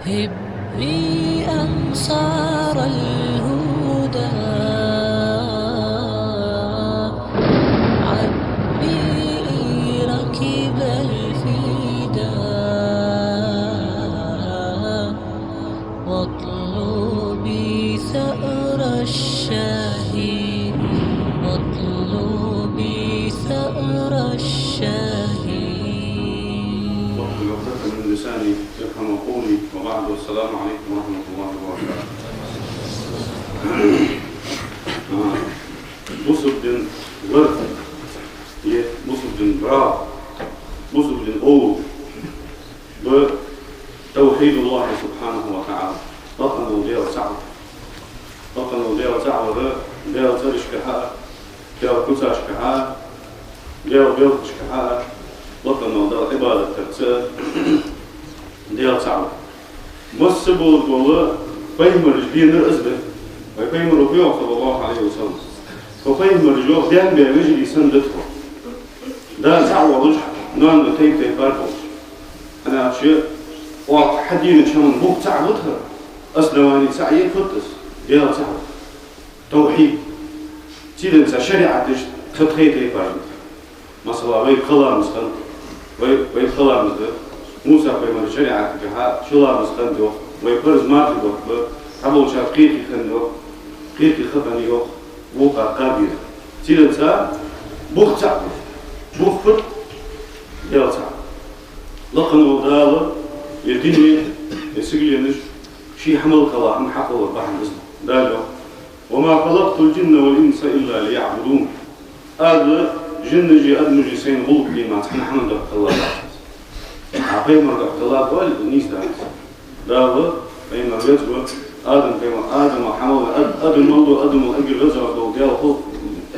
هبني أنصار الهدى عبي ركب الفدا واطلبي ثأر الشهيد واطلبي ثأر الشهيد. واحلل عقدة من لساني يفهم قولي، وبعد السلام عليكم ورحمة الله وبركاته. Busubdin vrt je busubdin brav, busubdin old, بتوحيد الله سبحانه وتعالى. رقم ودير سعد، رقم ودير سعد دير ترش كحاء، دير كتاش كحاء، دير بيرتش كحاء، رقم ودير عبادة ترتيب دير سعد. بس بقول والله فهم الرجلين الأزبه، وفهم الربيع صلى الله عليه وسلم. ففهم الرجوع دان بيجي سندته. ده سعوة رجح نان تيم فرقه. أنا شيء وحدين شلون بوك تعبتها. أصلاً سعي فتس ديال سعوة. توحيد. تيجي شريعة تخطيط يفرق. مثلا ويخلى مثلا ويخلى مثلا موسى بيمر شريعة كها شلا مثلا دو ويفرز ما تبغى أبو شاقيقي خندو قيقي خفني يو بوقا قابير تيلنسا بوخ تعب بوخ فت ديال تعب لقنو دالة يديني يسجلنش شي حمل قلا عن حق الله بحن اسمه دالو وما خلقت الجن والإنس إلا ليعبدون هذا جن جي أدم جسين غلق لي ما تحن حمل دق الله عقيم دق الله قال نيس دالة بين الرجل آدم كما آدم وحمل آدم مولو آدم أجر رجع دو ديال خلق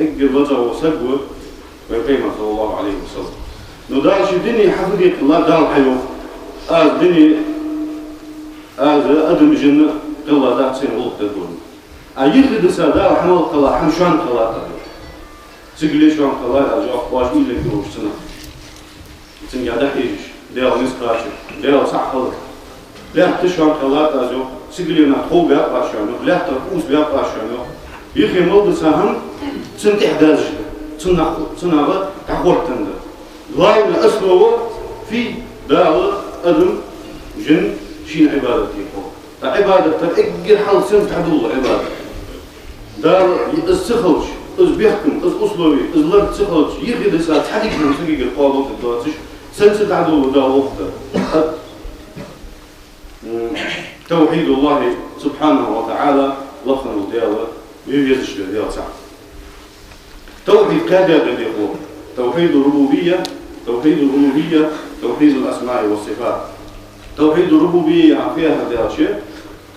أجر رجع وسجوه ويقيم صلى الله عليه وسلم. ندارش الدنيا حفظك الله دار حيو. الدنيا آدم جنة قلا دار سين غلط تقول. أيخد سادار حمل قلا حمشان قلا تقول. سجلي شان قلا أجاك واش إلى كروش سنة. تنجد حيش ديال نسكاش ديال صح خلق. لا تشان قلا أجاك سجلي نتخو بيا باشانو لا تقوس بيا باشانو. يخي مولد سهم تنتح داج. تناغ تحورتند. لاين أصله في دار أدم جن شين عبادتي هو. عبادة تأجر حال سنت عدو عبادة. دار السخوش بيحكم أصلوي لر سخوش يخد ساعة حديك من سقيق القاضي الدواتش سنت عدو دار وقته. توحيد الله سبحانه وتعالى لخن ودياله يجزش ديال ساعة. توحيد كذا بدي يقول توحيد الربوبية توحيد الألوهية توحيد الأسماء والصفات. توحيد الربوبية فيها هذا الشيء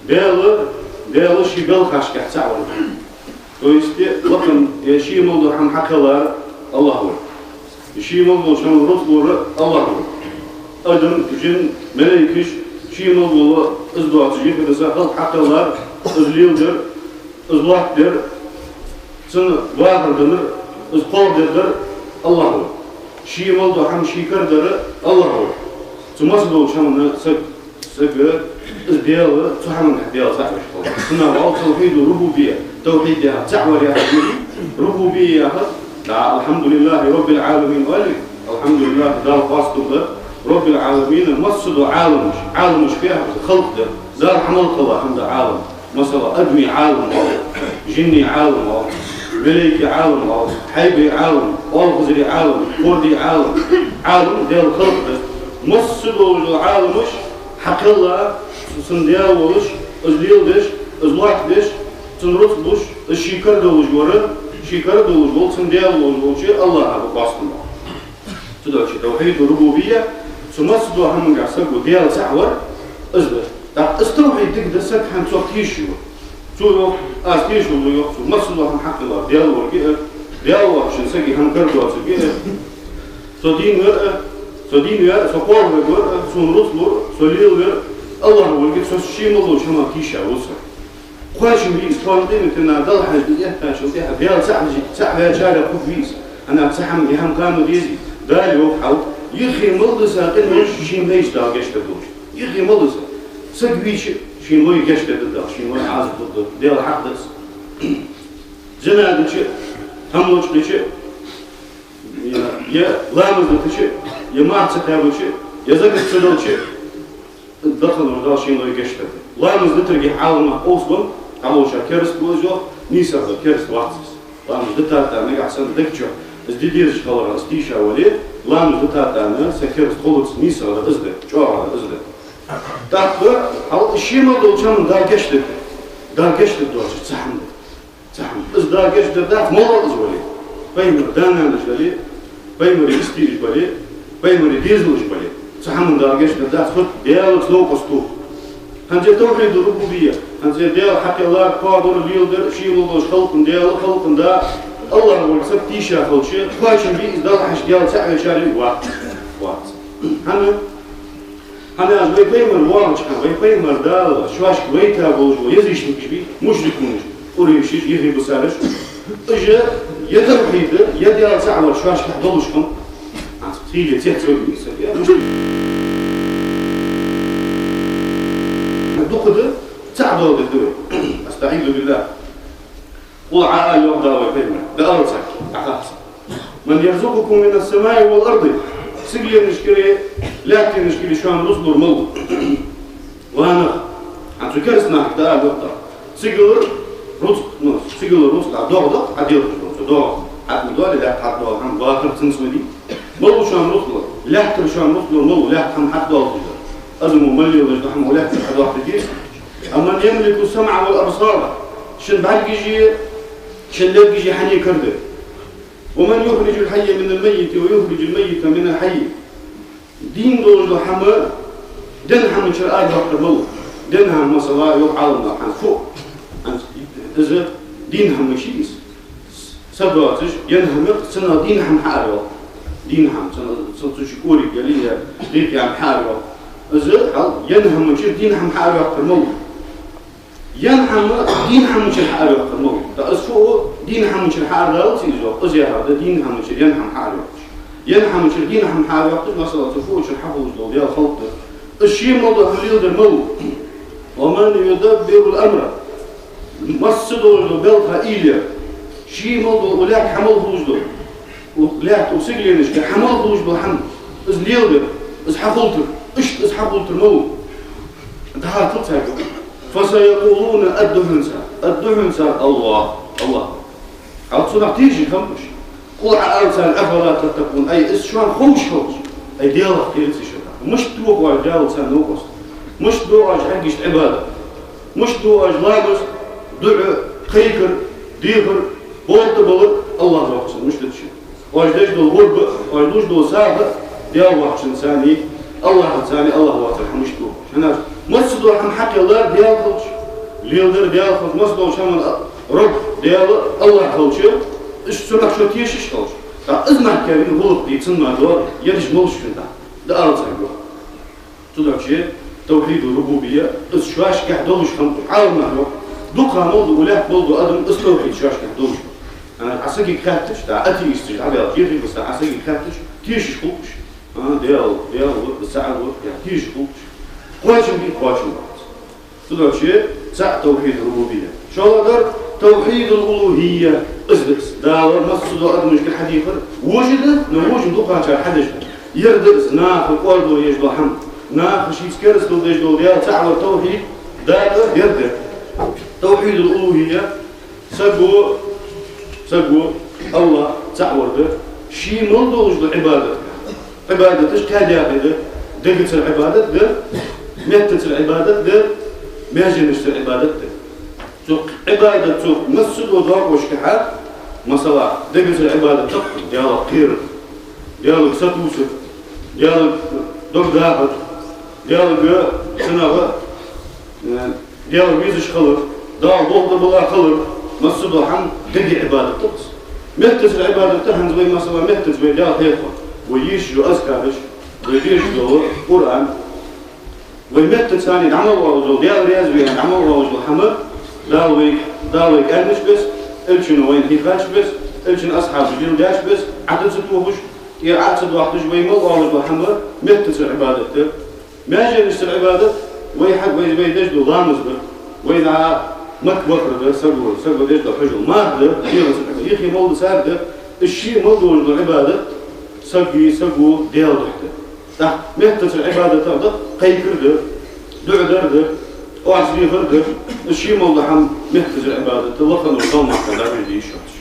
ديال شيء بالخش كحسعور تويستي لكن يشي موضوع عن حكلا الله هو يشي موضوع شان رسول الله هو أدم جن ملائكش شي موضوع إزدواج جيب الرسالة حكلا إزليلدر إزلاقدر سن واحد دمر إزقار در الله هو شي موضوع عن شي كردر الله هو ثم أصله شان سج ديال صحن ديال صاحب الشغل. هنا توحيد الربوبية توحيد تعور يا حبيبي ربوبية الحمد لله رب العالمين غالي الحمد لله دار قاصد رب العالمين المقصد عالمش فيها خلق دار حمل الله عند عالم مثلا أدمي عالم جني عالم ملائكة عالم حيبي عالم والغزري عالم فردي عالم ديال الخلق مقصد العالمش حق الله سندياوش أزليلدش أزلاقدش تنرتبش الشيكر دوش ورا شيكر دوش بول سندياوش شيء الله هذا باستم تدرك توحيد الربوبية ثم صدوا هم قاسقوا ديال سعور أزله استوحي تقدر سك هم صوتيشوا شو أستيشوا لو ثم صدوا هم حق الله ديال ورقة ديال وعشان سقي هم كردوا سقي صدين ويا سقور ويا سنرتلو سليل ويا الله هو اللي كسر شيء مضوج هم كيشة وصل. خاش من إسرائيل كنا دل حاجة يحتاج وده بيال سعب جاري كوفيس أنا سحم يهم كانوا ديزي دال يوحو يخي ملصق إنه شيء ليش داقش تدوش يخي ملصق سقبيش شين وي قشت ضد شين وي عازب ضد ديال حق دس جنادك هملوش قشي يا لامز قشي يا مارس قابلشي يا زق تسدلشي دخل ودال شين وي قشت لامز دترجي حالنا أصلا عموشا كرس بوجو نيسا كرس واتس لامز دتاتا ميجا حسن دكتشو ازديديرش خلرا استيشا ولي لامز دتاتا أنا سكرس خلص نيسا ولا أزد شو على أزد تاخذ حاول الشيء دوشان داقشت داقشت دوش تحمل إز داقشت دات مرة زولي بيمر دانا نجبلي بيمر يستي جبلي بيمر ديزل جبلي تحمل داقشت دات خد ديالك لو قصتو هنجي توحيد الربوبية هنجي ديال حق الله قادر ليلدر شيء مودوش خلق ديال خلق دا الله هو السب تيشا خلق شيء خايش بي إز دال حش ديال ساعة شاري وات أنا أجمع بيمر وارج كان بيمر دال شواش كويتا بوجو يزيش نكشبي مشرك منش وريشش يهري بسالش إجا يتوحيد يديال ساعة شواش كحضلش كم تيجي تيحتوي بيسا مشرك دقد تعبوا بالدوي استعيذ بالله قل عاء يوم داوي بيمر بأرزك أخاص من يرزقكم من السماء والأرض سجل نشكري لكن نشكري شو عم نصبر موضوع وانا عم تكرسنا حتى الوقت سجل رزق نص سجل رزق عدوه عديل رزق دوه حتى دوه لا حتى دوه عم باكر تنسودي موضوع شو عم نصبر لا حتى شو عم نصبر موضوع لا حتى دوه أزمو ملي ولا جدهم ولا حتى واحد كيس أما يملك السمع والأبصار شن بعد يجي شن لا يجي حني كرده ومن يخرج الحي من الميت ويخرج الميت من الحي دين دول حما دنها من شرائع وقت الموت دنها مصلا يقعلنا عن فوق إذا دينها مشيس سبعتش ينهم سنة دينها محاربة دينها سنة شكوري قاليها ليك عم حاربة إذا ينهم مشيس دينها محاربة وقت الموت ينهم دينها مش الحارة وقت الموت تأسفوا دينها مش الحارة تيجوا أزيها هذا دينها مش ينهم حارة ينهم مش دينهم حارة وقت مثلا تفوش الحفوز دول يا خلط الشيء موضوع مليون الموت ومن يدبر الأمر مصدوا البلطة إيليا شيء موضوع ولاك حمل خوش دول ولاك وسجلينش كحمل خوش بالحمل إز ليلدر إز حفلتر إز حفلتر موت أنت هاتلتها فسيقولون الدهنسا الله عاد صنع تيجي خمش قل عالسان أفلا تتقون أي إسشوان خوش أي ديالك كيرتي شبه مش تروح وعجال سان نوقص مش دواج حقش عبادة مش دواج لابس دعاء خيكر ديخر بولت بلد الله نوقص مش تتشي واجدش دول غرب واجدوش دول سابق ديال واحد إنساني الله إنساني الله واتر مش دواج هنا مصدو عن حق الله ديال خلش ليلدر ديال خلش مصدو شامل رب ديال الله خلش إيش سنة شو تيشش خلش إذن كريم غلط يتصنع دور يدش ملش فينا ده أرض سنجوا تدعو شيء توحيد الربوبية إيش شواش كحدولش خمط عالم نحو دوكا موضوع ولا موضوع أدم إسلوحي شواش كحدولش أنا عساكي كاتش تاع أتي يستجد على كيفي بس عساكي كاتش تيشش خلش ديال الساعة يعني تيشش خلش قواشم بيه قواشم بعض تدعو شيء ساعة توحيد الربوبية شو هذا توحيد الألوهية إزدكس داور مصدو أدمج كحديث وجد نوجد دوقا شار حدش يردس ناخ قولدو يجدو حمد ناخ شيء كرس دو يجدو ديال تعور توحيد داور يرد توحيد الألوهية سقو الله تعور ده شيء ملدو وجدو عبادة إيش كهدي دقت العبادة ده متت العبادة ده ما جنش العبادة ده سوق عبادة سوق مسجد وضاق وشكحات مثلا دقت العبادة تقل ديالك قير ديالك ستوسف ديالك دق دابت ديالك سنغة ديالك بيزش خلق دال ضوض بلا خلق مسجد وحن دقي عبادة تقص متت العبادة تهن زي مثلا متت زي ديالك هيفا ويشجو أذكارش ويشجو قرآن ويمتت ثاني نعمل وجو ديال رياض ويا نعمل وجو حمل داويك أنش بس إلشين وين هيفاش بس إلشين أصحاب جيل داش بس عدد ستوهش يعاد سد واحد جوي مل وجو حمل متت العبادة ما جنس العبادة وي حق وي دجلو ضامز وإذا مكبر سقو دجلو حجل مارد يخي مولد سارد الشيء مولد العبادة سقو ديال ضحكة مهتس العبادة تبدأ قيكر دعدر وعسلي فرد الشيء مولد حم مهتس العبادة تلقن وضوء معك لا يدي شخص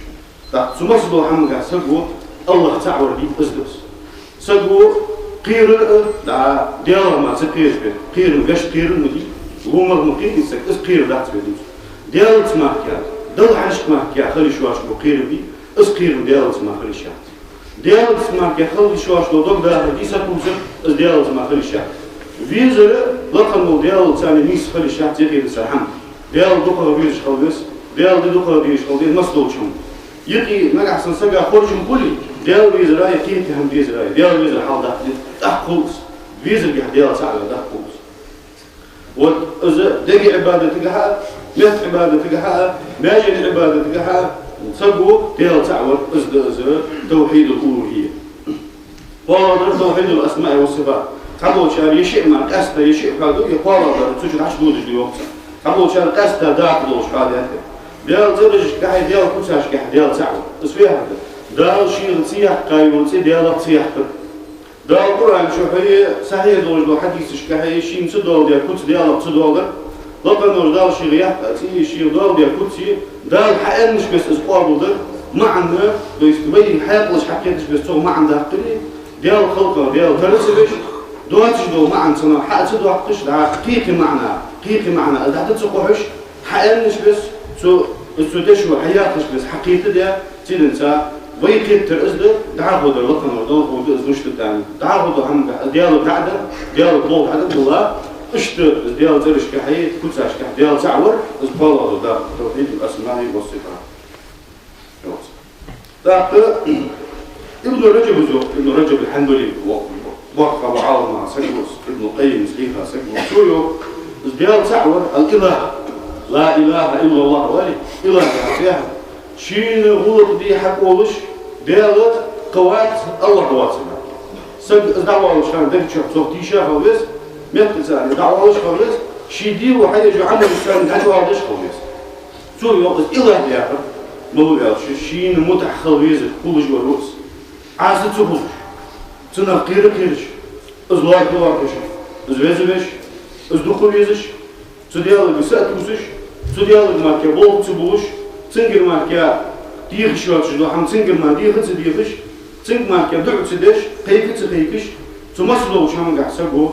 سمصدو حم قاع سقو الله تعور دي أزدس سقو قير دا ديال ما سقير قير مقاش قير مدي ومر مقيم يسك اس قير دات بدي ديال تسمع كيا دل عشق ما كيا خلي شواش بقير بي اس قير ديال تسمع خلي شات ديال تسمع كيا خلي شواش لو دوك دا دي سكوزر اس ديال تسمع خلي شات فيزر لقن ديال ثاني ميس خلي شات يغير سرحم ديال دوك فيش خلص ديال دي دوك فيش خلص مسدوشم يقي ما احسن سقا خرجم كلي ديال فيزر راي كيف هم فيزر ديال فيزر حال ده تحقوس فيزر ديال ساعه تحقوس وإذا دقي عبادة تجاها مئة عبادة تجاها ماجن عبادة تجاها سبوا ديال تعور إذا توحيد الألوهية قال توحيد الأسماء والصفات حبوا شار يشيء مع قصد يشيء هذا يقال هذا تجد عش دود اليوم حبوا شار قصد داخل دوش هذا ديال زرج كحي ديال كوساش كحي ديال تعور اسمه هذا دال شيء سياح قايون سي ديال سياح دا القرآن شو هي صحيح دوج دو حديث شكاهي شيء مسدول ديال كوت ديال مسدول لقنا دال شيء رياح تأتي شيء دال ديال كوتي دال حقن مش بس اسقاط ودر معنا بيستبين حياة لش حكيت مش بس تو معنا قلي ديال خلقه ديال ترسبش دواتش دو معنا سنة حق تدو حقش دا حقيقي معنا دا تتسقوحش حقن مش بس تو تشو حياة مش بس حقيقي ديال تيدنسا ويكيد ترأزده تعاقد الوطن ودون خود إزنوش تتعني تعاقد هم ديالو قعدة ديالو طول قعدة والله اشتر ديالو ترش كحية كل ساش كح ديالو تعور إزبالله دا توحيد الأسماء والصفات دا ابن رجب الحنبلي وقف وعاظ مع سجوس ابن القيم سليفة سجوس سويو ديالو تعور الإله لا إله إلا الله ولي إله فيها شين غلط دي حق ولش ديالت قوات الله قواتنا سد دعوة وشان دك شخص صوتي شاف وبس متزاني دعوة وش خلص شيدي وحيجوا عنا الإنسان دعوة وش خلص سو يوقف إله ديالك ملو يالش شين متحخل ويزر كل جوا الرؤس عاصت سبوش تنقير كيرش أزواج دواركش أزوجش أزدقوا ويزش سديالك بسات وسش سديالك ما كبول تبوش تنقر ما كيا ديخش واتشدو حم تنقر ما ديخش ديخش تنقر ما كيا دعو تدش قيكش تمسلو شام قاع سقو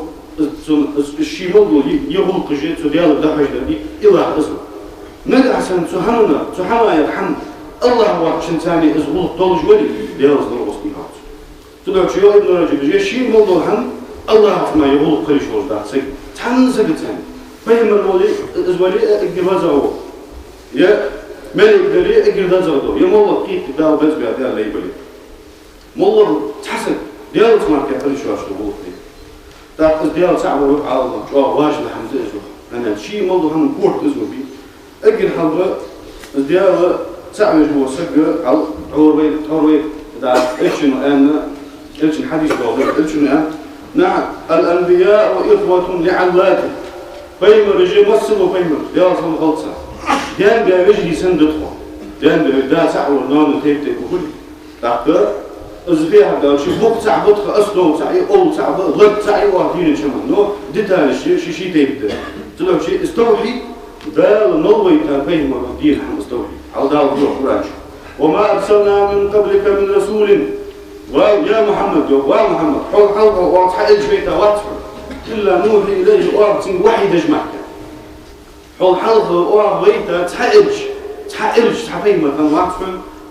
الشيمول يغل قجي تديال دحش دي إله أزل نقع سن سبحانه يرحم الله وقت ثاني أزغل طولج ولي ديال أزغل وسطيهات تدعو شيء ابن رجل جي شيمول الحم الله ما يغل قريش وجدات سق تحن سق ثاني فهم الولي أزولي الجوازه يا مالك دليل أجر ذا زغدو يا مولا قيت دا بس بهذا اللي يبلي مولا تحسن ديال تمارك يحل شو أشتغل فيه تأخذ ديال تعبوا على الله شو واجد حمد إزو أنا شيء مولا هم كورت إزو بي أجر حلبة ديال تعمل هو سجى على عروي دا إيشنا أنا إيشنا حديث قاضي إيشنا نعم الأنبياء وإخوة لعلاته فيما رجال مصر وفيما ديال صم غلطة ديان بيجي سندتهم ديان دا سعور نانو تيبتك وكل تاكر ازفيها دا شي بوك تعبط اصله سعي اول تعب غد سعي واحدين شمال نو ديتان شي تيبدا طلعوا شي استوحي بال نوي تفهم الدين حم استوحي على دا القران وما ارسلنا من قبلك من رسول ويا محمد حول حلقه واضحه الجبيته واضحه الا نوحي اليه وحي دجمعك حول حلقه وبيته تحقج تحفين مثلا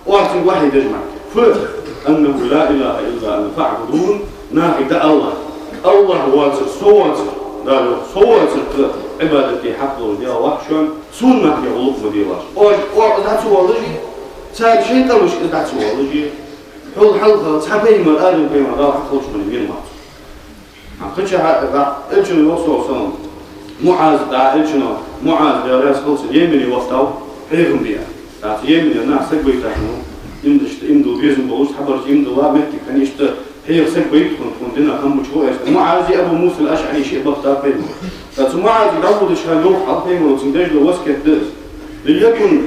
وقت واحد يجمع فأنه لا إله إلا أن فاعبدون ناحية الله واتر صواتر عبادتي حقه ديال وحشون سنة يغلق مديلاش وإذا تسوالجي ساب شيء قالوش إذا تسوالجي حول حلقه تحفين من آدم بيما لا حقوش من يمين مات عقدش إلشن يوصل صنم معاذ دا إلشنو معاذ دا راس خلص اليمني وفتاو حيهم بيها تاعت يمني الناس سقبي تاعهم إمدو بيزن بوش حبرت إمدو لا مهتك كان يشت هي سك بيتكم دينا هم شوية معاذ أبو موسى الأشعري شيء بختار بينه فمعاذ يعود شهر لوح حطيمه وتندج له وسكت دز ليكن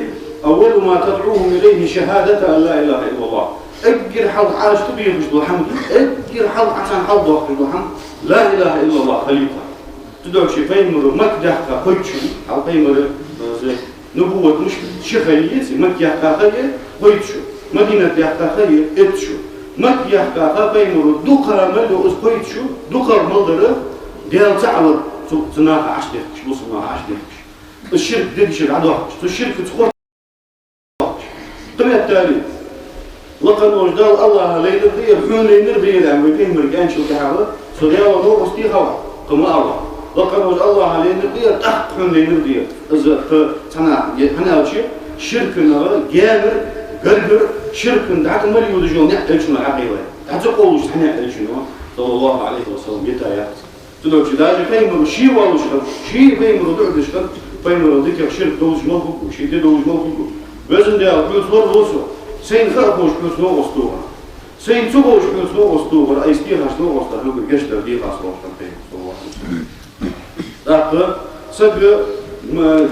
أول ما تدعوهم إليه شهادة أن لا إله إلا الله أجر حظ عاش تبيه بجد الحمد أجر حظ عشان حظ بجد الحمد لا إله إلا الله خليفة تدعو شيء فيمر مكدح كقيتشو على فيمر نبوة مش شخية مكيا كاخية قيتشو مدينة كاخية إتشو مكيا كاخا فيمر دقر ملو أس قيتشو دقر ملدر ديال تعور تناها عشدك شو صناها عشدك الشرك دي شرك عدوك الشرك تخور قمة التالي لقد وجدال الله ليلة غير حون لينر غير عم بيفهم مرجان شو كهذا سوريا ونور استي خوا قم الله لقد وجد الله لينر غير تحت حون لينر غير إذا أنا شيء شركنا جامر قرقر شرك دعك مريو دجون نحتاج شنو عقيلة تعتقول وش إحنا نحتاج شنو صلى الله عليه وسلم يتايات تدور شيء داج فيهم شيء والله شيء فيهم ردوع دشكر فيهم ذكر شرك دوز ملكو شيء دوز ملكو وزن ده كل صور وصو سين خربوش كل صور وصوها سين تبوش كل صور وصوها أي ستير هشتو وصله لو بيجش ترديه خاصة فيه صلى الله عليه وسلم داخل سجى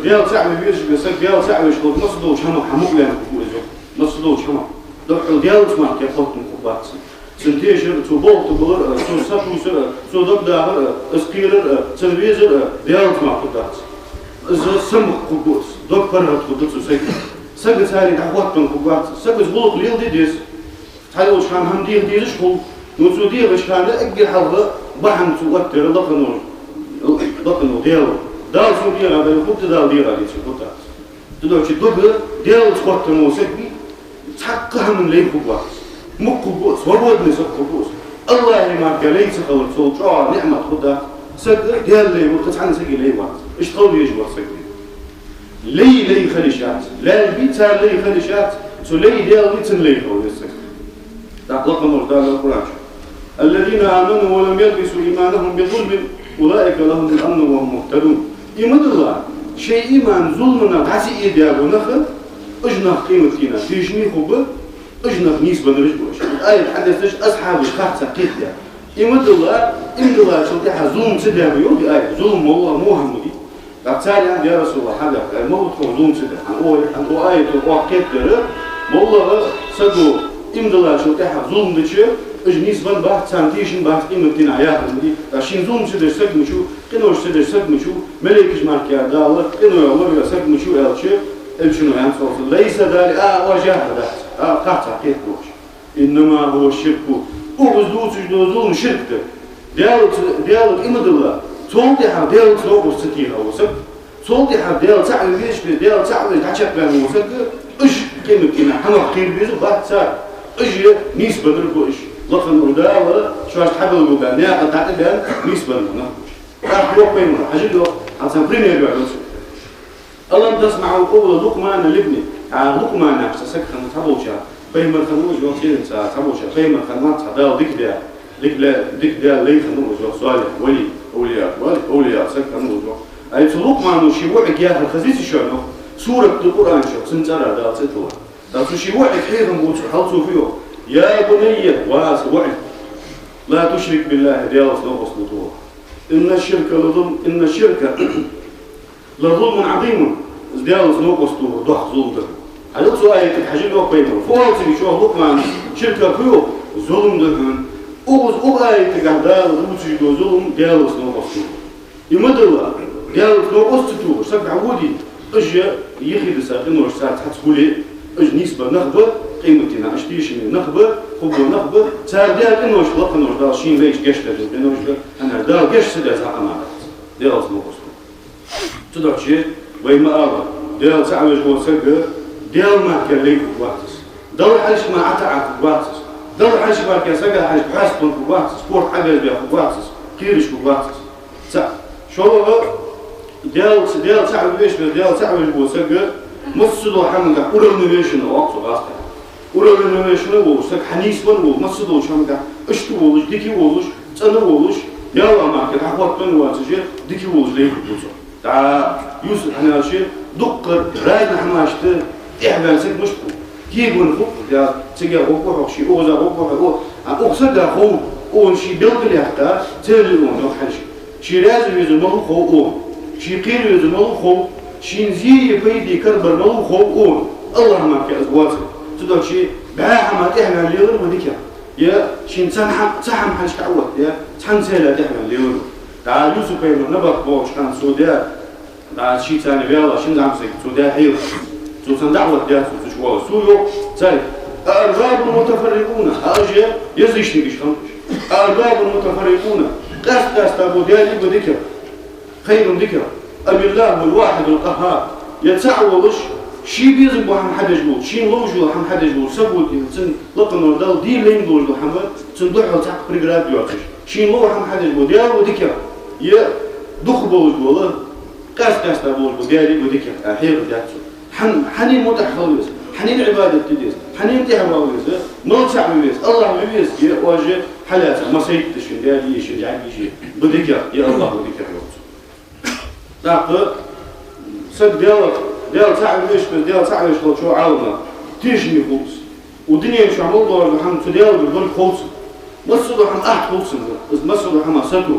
ديال تعمل بيش سجى ديال تعمل شغل مصدوش هم حموق لهم كويزو مصدوش هم دخل ديال اسمه كيفوت من قبات سنتيشر تبول تبلر سوساتوسر سودبدار اسكيرر تلفزيون ديال اسمه قبات إذا سمح قبوس دكتور هتقدر تسيك سجى ثاني تحوط من قبات سجى زبوط ليل ديس تعالوا وش كان هم ديل شغل نوتودي وش كان أجل حظ بحن توتر ضقنو ديال دال شو ديال هذا يخوت دال ديال هذه شو قطع تدور شيء دبل ديال سقط موسكي تحققها من لين قبوس مقبوس ورود نسق قبوس الله ما قال ليس خلص صوت نعمة خدا سجى ديال لي وقطعنا سجى لي واحد إيش طول يجوا سجى لي خليشات لا البيت لي خليشات سو لي ديال بيت لي هو يسجى تعلق مردا القرآن الذين آمنوا ولم يلبسوا إيمانهم بظلم أولئك لهم الأمن وهم مهتدون إيمان الله شيء إيمان ظلمنا عسي إيديابو نخل أجنخ قيمتنا تيجني خبه أجنخ نسبة نرجبوش الآية تحدثش أصحاب الخاصة قيدة إيمان الله شو تحا ظلم سدها بيوم دي آية ظلم والله مو همدي فبالتالي عندي يا رسول الله حدا الموت هو ظلم سدها عن آية الواقيت دره والله سدو إيمان الله شو تحا ظلم دشي نسبة بحث سانتيشن بحث قيمتنا عياها مدي عشان ظلم سدر سق مشو كنوش سدر سق مشو ملك جمارك يا دالة كنو يوم سق مشو الشنو يعني صوت ليس ذلك وجه هذا قطع كيف بوش إنما هو الشرك وغزوت ظلم شرك ديالك إمد الله صوتها ديالك صوب ستيها وسق صوتها ديال تعب ليش ديال تعب تعشق بين وسق إيش قيمتنا حنا خير بيزو بعد صار إيش نسبة نرجوش لطفا وداوة شو هتحب الجبال نيا قد تعتبر نسبة نرجوش راح يروح بيننا عجلوا عشان بريمير بعدين الله تسمعوا قول لقمان لابنه لقمان نفسه سكن تبوشا بين الخنوج وصير تبوشا بين الخنوات هذا ذيك ده ليه خنوج صالح ولي أولياء سكن خنوج أي لقمان وشيوع جاه الخزيز شنو سورة القرآن شو سنترى ده تطلع ده شيوع كثير موت حلصوا فيه يا بني واسوع لا تشرك بالله ديالس نقص نطور إن الشرك لظلم عظيم ديالس نقص نطور ضح ظلم ده هذا سؤال تحجيل وقت بينهم فوق شو لقمان شركة فيه ظلم ده أوباي تقعد روتي ظلم ديالس نقص نطور يمد الله ديالس نقص نطور سبع عودي أجي يخيد ساقين ورشات حتقولي أجي نسبة نخبة قيمتنا أشتيش نخبة خبو نخبة صار ديال إنه شلق إنه دال شين ليش جشت إنه أنا دال جشت سدى زعما ديال اسمه قصو تدرك شيء ويما أبا ديال سعمش هو سجى ديال ما كان ليه قواتس دال حاجة ما عتعت قواتس دال حاجة ما كان سجى حاجة حاسب قواتس سبورت حاجة بيا قواتس كيرش قواتس شو هو ديال سعمش ديال سعمش هو سجى مصدو حمدا أورال نويشن وقت غاسته أورال نويشن ووسك حنيسبن ومصدو شمدا أشتو ولش ديكي ولش تنا ولش يلا ما كده حوط من واسجى ديكي ولش ليه بوزو تاع يوسف أنا شيء دقر رايد حماشته إحنا سك مشكو كيف بنفوق يا تيجي أوقف شيء أوزا أوقف أقصد أخو أون شي بيلقل يحتا تلون وحش شي رازم يزمل خو أون شي قير يزمل خو شي نزي يبيدي كربر مل خو أون الله ما كأزواج تدور شي بعها ما تحمل اليوم وديكا يا شي تحم حنش كعوت يا تحنسيلا تحمل اليوم تعال يوسف بينو نبق بوش كان سوداء تعال شي ثاني بيلا شي نزعم سيك سوداء حيل سوسن دعوة ديات سوشوا سويو زي أرباب المتفرقون أجي يزيشني بيش خمش أرباب المتفرقون قاس تابو ديالي بذكر خير ذكر أبي الله الواحد القهار يتسعوش شي بيزن بو حم حدا جبول شي نلوجو حم حدا جبول سبول تن لقن ودال دي لين دول محمد تندحو تاع بريغراد يوتش شي نلو حم حدا جبول ديال وذكر يا دخبول جبول قاس تابو ديالي بذكر أحير دياتو حنين متحفظ حنين عبادة تديس حنين تهوى ويس ملتع ويس الله ويس يواجه حالات ما سيكتشن ديالي يشي يعني يشي بذكر يا الله بذكر يوت داق سد ديال تعب ليش ديال تعب ليش شو عاونا تيجني خلص ودنيا شو عمل الله الحمد ديال بالبر خلص مسدو حم أحد خلص مسدو حم ساتو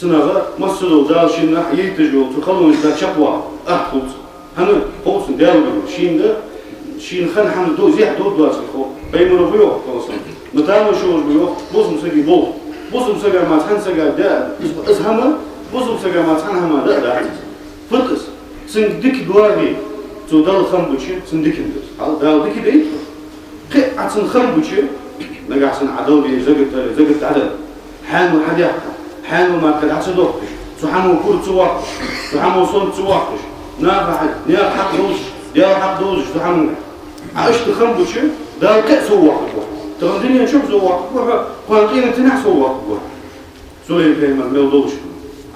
سنغا مسدو دال شي ناحية تجول تخلون ذا شقوة أحد خلص هنا خلص ديال شين خن حم دو زيح دو دواس الخو بيمرو بيو خلص متعامل شو بيو بوسم سجي بوسم سجى ما تحن سجى دا اسهمه بوسم سجى ما تحن هما دا فتس سندك دواري تودال خمبوشي سندك ندس هذا دال دك دي قي عشان خمبوشي نجا عشان عدوي زقت عدد حانو حد حانو ما كان عشان دوقش سبحانه كل تواقش سبحانه صوت تواقش نافع حق دوش ديال حق دوش سبحانه عشت خمبوشي دال كأس هو تغندني نشوف زواق قوانقين تنح سواق سوري كلمة ملدوش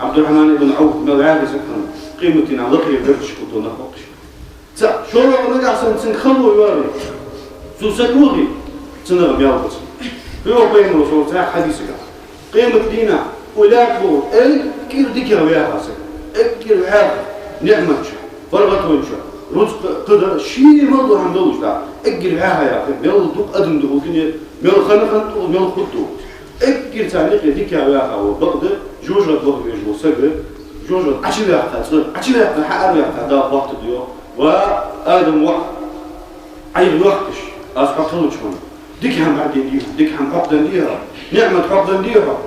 عبد الرحمن بن عوف ملعاب سكن قيمتنا لقي برش كتو نفقش تا شو لو نجا سن خلو يوري سو سكولي تنغ بيالبس هو بين رسول تاع حديثك قيمة دينا ولاكو كير ذكر ويا حسن اكير عاق نعمة فرغت وجه رزق قدر شيء مرضو عم دوش دا اجر معاها يا اخي ميل دوق ادم دوق الدنيا ميل خنخن ميل خطو اجر تعليق يديك يا اخي وبقد جوجة دوق يجو سجل جوجة عشان حقر يا دا وقت ديو وادم وقت عيب وقتش اصبح خلوش هون ديك هم بعدين ديك هم عقدن ديها نعمة عقدن ديها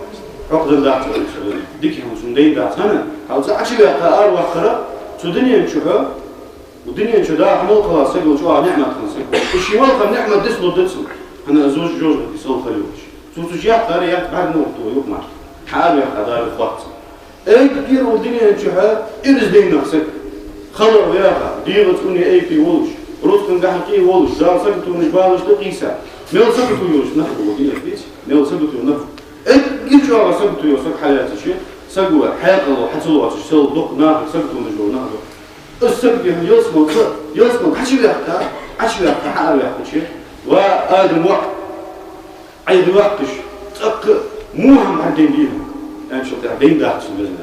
عقدن دات ديك هم سندين دات هنا عاوز عشان يا اخي دنيا نشوفها ودنيا نشوف ده حمل خلاص سجل شو نعمة خلاص الشيء والله نعمة دسلو دسلو أنا زوج جوج بدي سول خليوش سو تجيء قاري يا بعد نور تو يوم ما حال يا هذا الوقت أي كثير ودنيا نشوفها إرز دين نفسك خلوا وياها ديرة تكوني أي في ولش رزق نجحكي ولش دار سكتوا نجبالش دقيسة ميل سكتوا يوش نخبو ودينا فيش ميل سكتوا نخبو أي كيف شو على سكتوا يوش حالات شيء سجوا حياة الله حتى لو تشتغل دق ناخذ سكتوا نجبو ناخذ السبب يصمد حشي يحكى حقا يحكى شيء وآدم وقت عيد وقتش تق موهم عندين ديهم يعني شو تعبين داخل سنبزن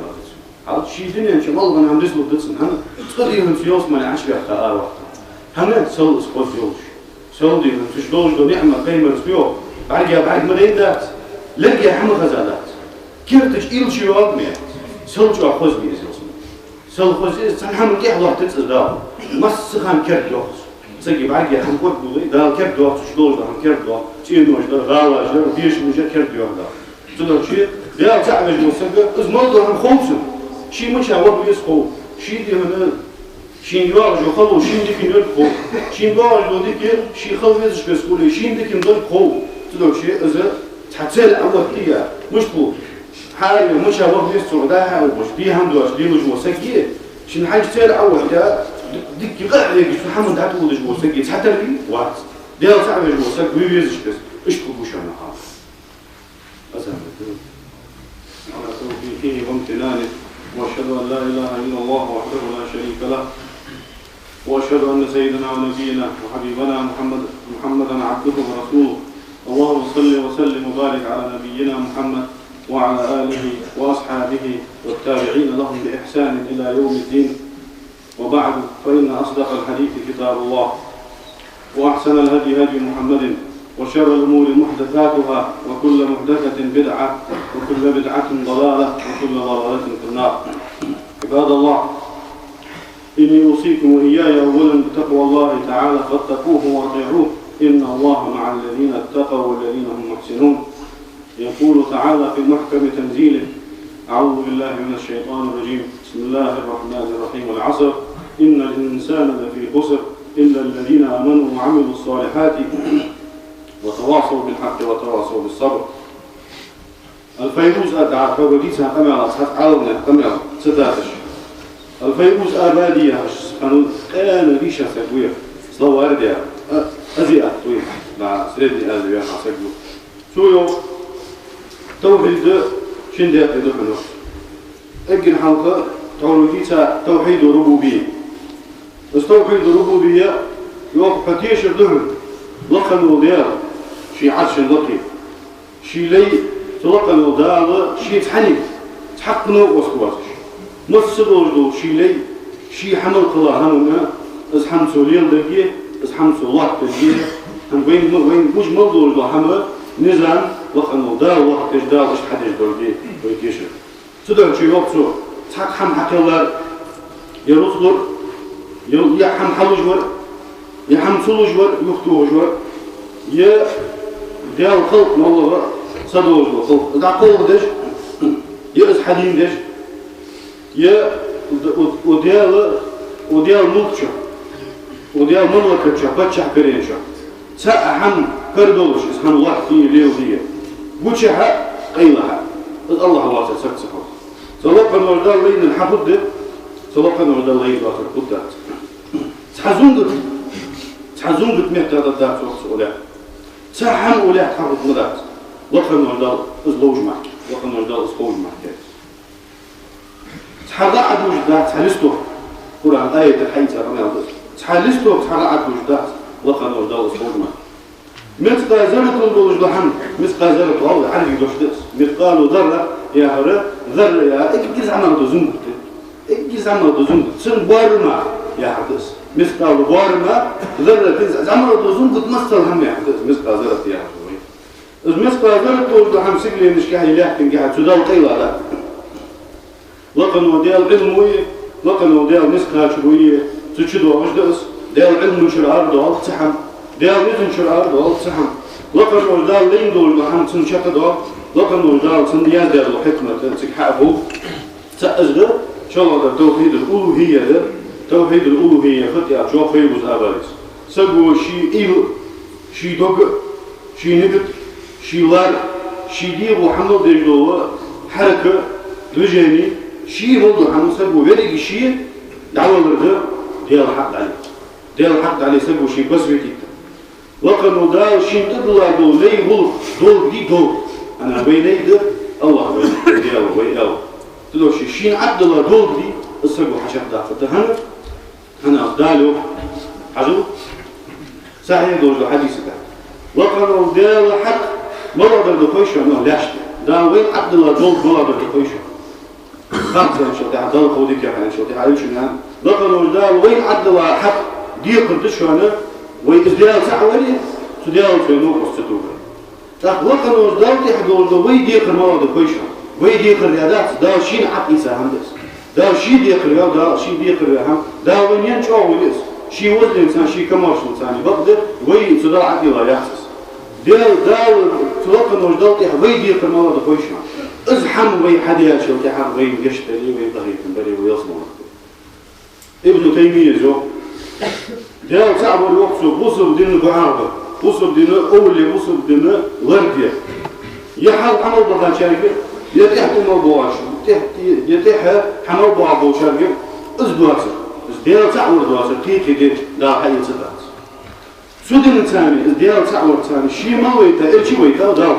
هذا شيء دنيا إن شاء الله أنا عم دسلو دسن هم تقديهم في يوم ما عشر يحكى وقت هم سول سقوط يوش سول ديهم تشدوش دو نعمة قيمة سبيو بعد ما دين دات لقي حمل غزالات كيف تشيل شيء وقت ميت سول شو أخذ بيزي سول خوزي سنحمل كي حلوة تنسل داو مس خان كرد دوخس سجي بعدي هم قد بقولي دال كرد دوخس شدوش ده هم كرد دوخ شيء نوش ده غاوة جر بيش مجا كرد دوخ ده تدور شيء دال تعمل جوسك إزمال ده هم خمسة شيء مش هو بيسخو شيء دي هنا شيء يوار جو خلو شيء دي كنور خو شيء يوار جو دي كي شيء خلو يزش بسكولي شيء دي كنور خو تدور شيء إذا تحصل أول كيا مش بو حاجة مش هو بيسخو ده هو مش بيهم دوش ديلو جوسك يه شن حاجة تير أول ده ديك قاعد يجي في حمد هاتو ولا جوسك يتحتر لي واحد ديال صعب جوسك ويزش بس إيش تبغوش أنا خاف أسمع على توفيقه وامتنانه وأشهد أن لا إله إلا الله وحده لا شريك له وأشهد أن سيدنا ونبينا وحبيبنا محمدا عبده ورسوله اللهم صل وسلم وبارك على نبينا محمد وعلى آله وأصحابه والتابعين لهم بإحسان إلى يوم الدين وبعد فإن أصدق الحديث كتاب الله وأحسن الهدي هدي محمد وشر الأمور محدثاتها وكل محدثة بدعة وكل بدعة ضلالة وكل ضلالة في النار. عباد الله، إني أوصيكم وإياي أولا بتقوى الله تعالى فاتقوه وأطيعوه إن الله مع الذين اتقوا والذين هم محسنون. يقول تعالى في محكم تنزيله: أعوذ بالله من الشيطان الرجيم، بسم الله الرحمن الرحيم. العصر إن الإنسان لفي خسر إلا الذين آمنوا وعملوا الصالحات وتواصوا بالحق وتواصوا بالصبر. الفيروز أدعى فبديسها قمع أصحاب عالمنا قمع ستاتش. الفيروز آبادية سبحانه كان ريشة سكوية صلوا أردية أزياء طويل مع سريدي أزياء مع سكوية شو توحيد شندية يدخلوا أجل حلقة تولديتها توحيد ربوبية. توحيد الربوبية يوقف فتيش الدهن لقنوا ديال شي عرش لقي شي لي تلقنوا دال شي تحني تحقنوا وسكواتش مصدر دو شي لي شي حمل قلا هنا از حمسو ليل دقيه از حمسو الله دقيه هم وين مش موضوع دو حمل نظام لقنوا دال وقت اجدال اش حدش دقيه ويكيشر تدر شي يوقفوا تحق حم حكيلار يرصدر يا حم حلوجور يا حم سلوجور يختوجور يا ديال خلق والله صدوج خلق دا قول دش يا از حدين دش يا وديال ملكشة وديال مملكة بتشح برينشة ساء حم كردولش اسحن الله في ليودية وشها قيلها الله واسع سكسها سلوك النردال لين الحفظ سلوك النردال لين واسع قدات تحزونك مهتا ضدات وقت أولاد ساحن أولاد حفظ مدات وقت النردال ازلوج معك وقت النردال ازلوج معك تحرقت وجدات تحلستو قرآن آية الحيث تحلستو تحرقت وجدات وقت النردال ازلوج معك مثقال ذرة دوج لحم مثقال ذرة أول عارف يدوش دس مثقال ذرة يا هرة ذرة يا إجلس عمل تزنق إجلس عمل تزنق سن بارما يا حدث مثقال بارما ذرة إجلس عمل تزنق تمثل هم يا حدث مثقال ذرة يا حدث مثقال ذرة دوج لحم سجلي مش كهي لحم قاعد سدال قيلة لا لقن وديال علموية لقن وديال مثقال شروية تشدوا وش دس ديال علم شرار دوال تحم ديال نزن شرار دوال تحم لقن وديال لين دول لحم تنشق دوال لقن وديال تنديان ديال الحكمة تكحبه تأزغر شاء الله توحيد الألوهية ده توحيد الألوهية فتيا شو خيبوز أباريس سقوا شي إيل شي دوغ شي نقط شي لار شي ديب وحمل ديجلوه حركة رجاني شي مولد حمل سقوا ورق شي دعوة لده ديال حق عليه ديال حق عليه سقوا شي بس بيتيت لقن وديال شي تطلع دول لي غلق دول دي دول أنا بيني ده الله بيني ديال وياه تلو شين عبد الله دول دي السقوا حشق دافته هنا أفضاله حجو صحيح دول حديث ده وقالوا ديال حق مرة بالدقيشة ما لاش ده وين عبد الله دول بالدقيشة خمسة إن شاء الله دول خودك يا حنا إن شاء الله عايش هنا وقالوا ديال وين عبد الله حق دي قدش هنا وين ديال سعوري ديال في نوقف ستوبة وقالوا ديال تحدول وين دي مرة بالدقيشة وين دي قريادات ده شين عقل سهندس ده شي دي قرياد ده شي دي قريهم ده وين ينشأ وليس شي وزن إنسان شي كمارش إنساني بقدر وين صدق عقلي لا يحسس ده تلقى نوجدالتي وين دي قرمالة دخويشنا ازحم وين حديا شو تحر وين يشتري وين ضهي تنبري ويصمم ابن تيمية جو ده صعب الوقت بوصل دين بعربة بوصل دين أول بوصل دين غربية يحاول عمل بها شركة يتحت الموضوع يتح حمل بها بوشركة ازدواسة ازديال تعور دواسة كيكي دي دا حي صدات سودين الثاني ازديال تعور ثاني شي ما ويتا الشي ويتا داو